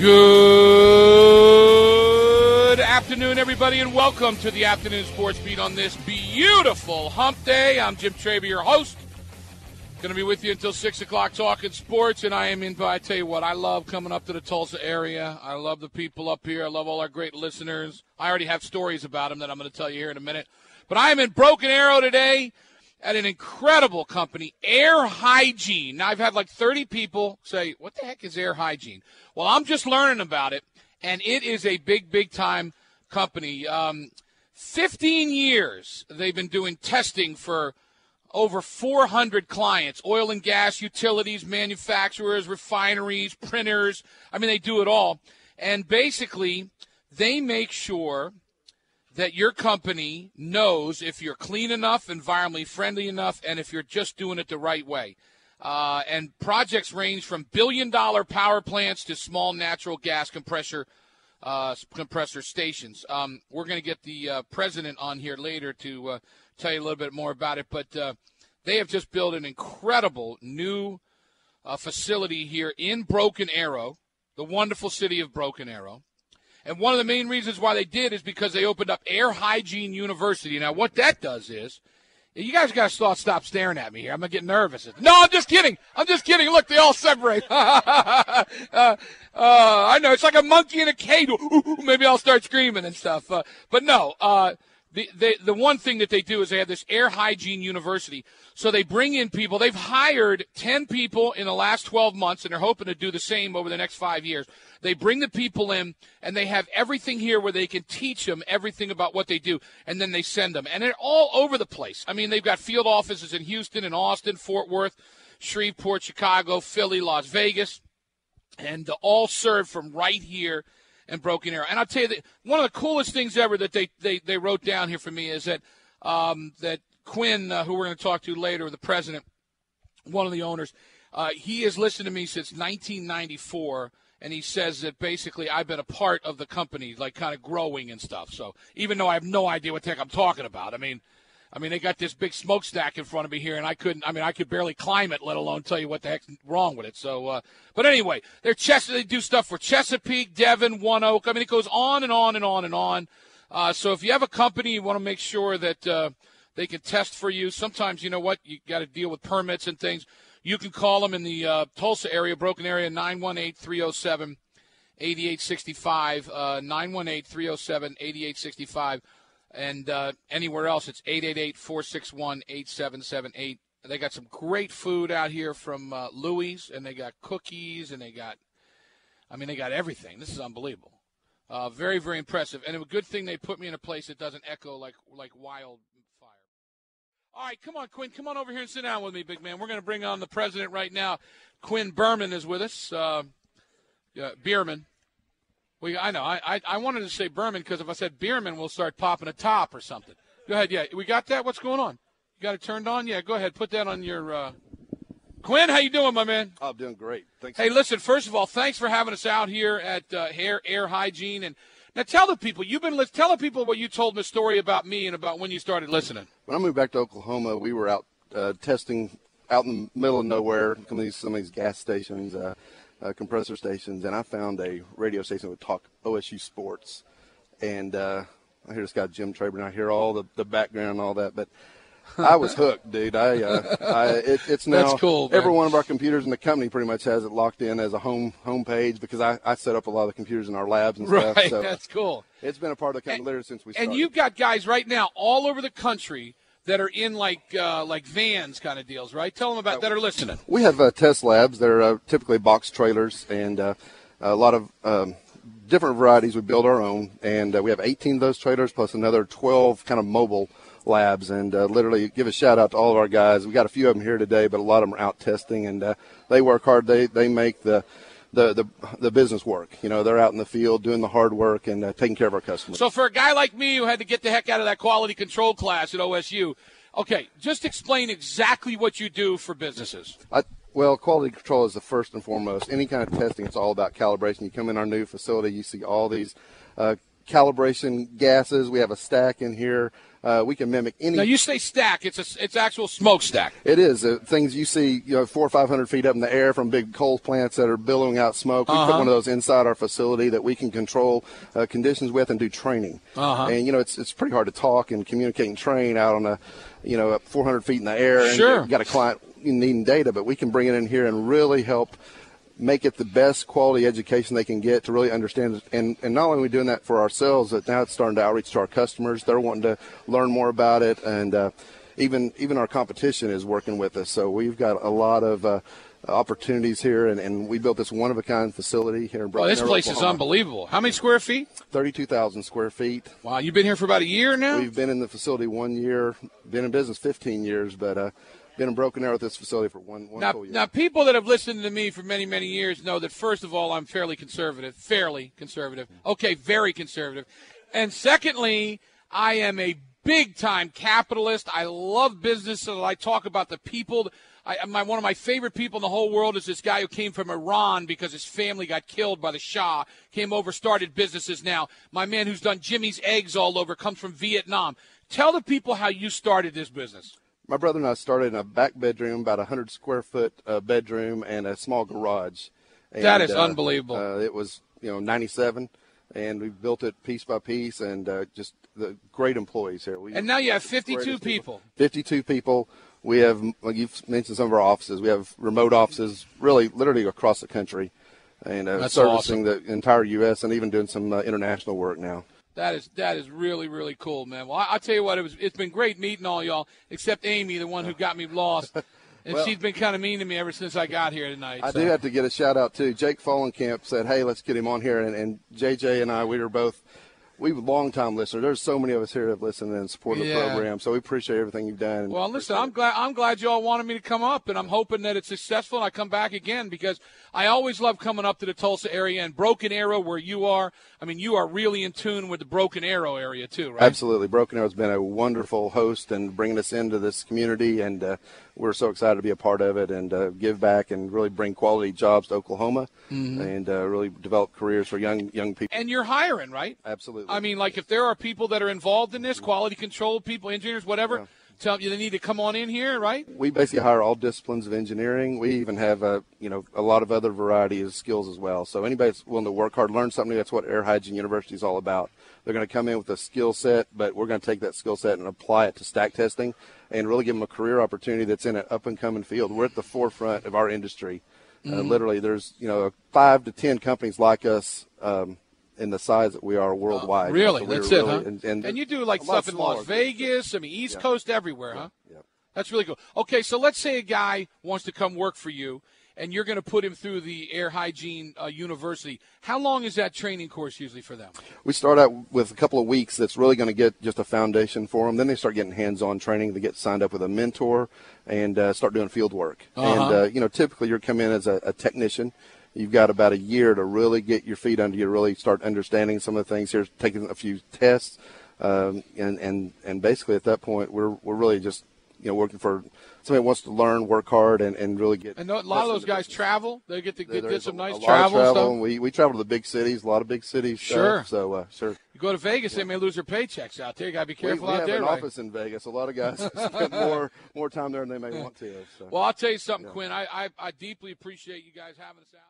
Good afternoon, everybody, and welcome to the Afternoon Sports Beat on this beautiful hump day. I'm Jim Traber, your host. Going to be with you until 6 o'clock talking sports, and I tell you what, I love coming up to the Tulsa area. I love the people up here. I love all our great listeners. I already have stories about them that I'm going to tell you here in a minute. But I am in Broken Arrow today at an incredible company, Air Hygiene. Now, I've had like 30 people say, what the heck is Air Hygiene? Well, I'm just learning about it, and it is a big, big-time company. 15 years they've been doing testing for over 400 clients, oil and gas, utilities, manufacturers, refineries, printers. I mean, they do it all. And basically, they make sure that your company knows if you're clean enough, environmentally friendly enough, and if you're just doing it the right way. And projects range from billion-dollar power plants to small natural gas compressor stations. We're going to get the president on here later to tell you a little bit more about it. But they have just built an incredible new facility here in Broken Arrow, the wonderful city of Broken Arrow. And one of the main reasons why they did is because they opened up Air Hygiene University. Now, what that does is, you guys got to stop staring at me here. I'm going to get nervous. No, I'm just kidding. Look, they all separate. I know. It's like a monkey in a cage. Maybe I'll start screaming and stuff. But no, the one thing that they do is they have this Air Hygiene University. So they bring in people. They've hired 10 people in the last 12 months, and they're hoping to do the same over the next 5 years. They bring the people in, and they have everything here where they can teach them everything about what they do, and then they send them. And they're all over the place. I mean, they've got field offices in Houston and Austin, Fort Worth, Shreveport, Chicago, Philly, Las Vegas, and all served from right here in Broken Arrow. And I'll tell you that one of the coolest things ever that they wrote down here for me is that that Quinn, who we're going to talk to later, the president, one of the owners, he has listened to me since 1994, and he says that basically I've been a part of the company, like kind of growing and stuff. So even though I have no idea what the heck I'm talking about, I mean, they got this big smokestack in front of me here, and I could barely climb it, let alone tell you what the heck's wrong with it. So, but anyway, they do stuff for Chesapeake, Devon, One Oak. I mean, it goes on and on and on and on. So if you have a company, you want to make sure that they can test for you. Sometimes, you know what, you got to deal with permits and things. You can call them in the Tulsa area, Broken area, 918-307-8865, 918-307-8865. And anywhere else, it's 888-461-8778. They got some great food out here from Louie's, and they got cookies, and they got everything. This is unbelievable. Very, very impressive. And a good thing they put me in a place that doesn't echo like wildfire. All right, come on, Quinn. Come on over here and sit down with me, big man. We're going to bring on the president right now. Quinn Bierman is with us. Bierman. I know. I wanted to say Bierman because if I said Bierman, we'll start popping a top or something. Go ahead. Yeah, we got that? What's going on? You got it turned on? Yeah, go ahead. Put that on your Quinn, how you doing, my man? I'm doing great. Thanks. Hey, listen, first of all, thanks for having us out here at Air Hygiene. And now tell the people, tell the people what you told them a story about me and about when you started listening. When I moved back to Oklahoma, we were out testing out in the middle of nowhere, some of these gas stations, compressor stations, and I found a radio station that would talk OSU sports. And I hear this guy, Jim Traber, and I hear all the background and all that, but I was hooked, dude. It's now that's cool, every one of our computers in the company pretty much has it locked in as a home page because I set up a lot of the computers in our labs and stuff. Right, so that's cool. It's been a part of the company literally since we started. And you've got guys right now all over the country that are in like vans kind of deals, right? Tell them about that are listening. We have test labs. They're typically box trailers and a lot of different varieties. We build our own, and we have 18 of those trailers plus another 12 kind of mobile labs. And literally give a shout out to all of our guys. We got a few of them here today, but a lot of them are out testing, and they work hard. They make the business work. You know, they're out in the field doing the hard work and taking care of our customers. So for a guy like me who had to get the heck out of that quality control class at OSU, okay, just explain exactly what you do for businesses. Well, quality control is the first and foremost. Any kind of testing, it's all about calibration. You come in our new facility, you see all these calibration gases. We have a stack in here we can mimic any. Now, you say stack. It's actual smokestack. It is. Things you see, 400 or 500 feet up in the air from big coal plants that are billowing out smoke. We put one of those inside our facility that we can control conditions with and do training. And, it's pretty hard to talk and communicate and train out on up 400 feet in the air. Sure. And you've got a client needing data, but we can bring it in here and really help make it the best quality education they can get to really understand it. And not only are we doing that for ourselves, but now it's starting to outreach to our customers. They're wanting to learn more about it, and even our competition is working with us. So we've got a lot of opportunities here, and we built this one-of-a-kind facility here in Broken Arrow. This place is unbelievable. How many square feet? 32,000 square feet. Wow, you've been here for about a year now? We've been in the facility 1 year, been in business 15 years, but been in Broken Arrow with this facility for one full year. Now, people that have listened to me for many, many years know that, first of all, I'm fairly conservative. Okay, very conservative. And secondly, I am a big-time capitalist. I love business, so I talk about the people. One of my favorite people in the whole world is this guy who came from Iran because his family got killed by the Shah, came over, started businesses now. My man who's done Jimmy's Eggs all over comes from Vietnam. Tell the people how you started this business. My brother and I started in a back bedroom, about 100 square foot bedroom and a small garage. And, that is unbelievable. It was, 97, and we built it piece by piece, and just the great employees here. And now you have 52 people. 52 people. We have, like you've mentioned, some of our offices. We have remote offices, really, literally across the country, and servicing the entire U.S. and even doing some international work now. That is really, really cool, man. Well, I'll tell you what, it's been great meeting all y'all, except Amy, the one who got me lost. And she's been kind of mean to me ever since I got here tonight. I do have to get a shout-out, too. Jake Fallenkamp said, hey, let's get him on here. And JJ and I, we were long-time listeners. There's so many of us here that have listened and supported the program, so we appreciate everything you've done. Well, listen, I'm glad you all wanted me to come up, and I'm hoping that it's successful and I come back again, because I always love coming up to the Tulsa area and Broken Arrow where you are. I mean, you are really in tune with the Broken Arrow area too, right? Absolutely. Broken Arrow's been a wonderful host and bringing us into this community, and we're so excited to be a part of it and give back and really bring quality jobs to Oklahoma and really develop careers for young people. And you're hiring, right? Absolutely. I mean, like if there are people that are involved in this, quality control people, engineers, whatever, tell you they need to come on in here, right? We basically hire all disciplines of engineering. We even have a lot of other variety of skills as well. So anybody that's willing to work hard, learn something, that's what Air Hygiene University is all about. They're going to come in with a skill set, but we're going to take that skill set and apply it to stack testing and really give them a career opportunity that's in an up-and-coming field. We're at the forefront of our industry. Literally, there's 5 to 10 companies like us in the size that we are worldwide. Really? So that's really, it, huh? And you do like stuff in Las Vegas, East Coast, everywhere, huh? Yeah. That's really cool. Okay, so let's say a guy wants to come work for you, and you're going to put him through the Air Hygiene University. How long is that training course usually for them? We start out with a couple of weeks that's really going to get just a foundation for them. Then they start getting hands-on training. They get signed up with a mentor and start doing field work. And, typically you're coming in as a technician. You've got about a year to really get your feet under you, to really start understanding some of the things here, taking a few tests. And basically at that point, we're really just, working for somebody who wants to learn, work hard, and really get. And a lot of those guys travel. They get to get some nice travel stuff. We travel to the big cities, a lot of big cities. Sure. Sure. You go to Vegas, they may lose their paychecks out there. You got to be careful out there. We have an office in Vegas. A lot of guys spend more time there than they may want to. So. Well, I'll tell you something, Quinn. I deeply appreciate you guys having us out.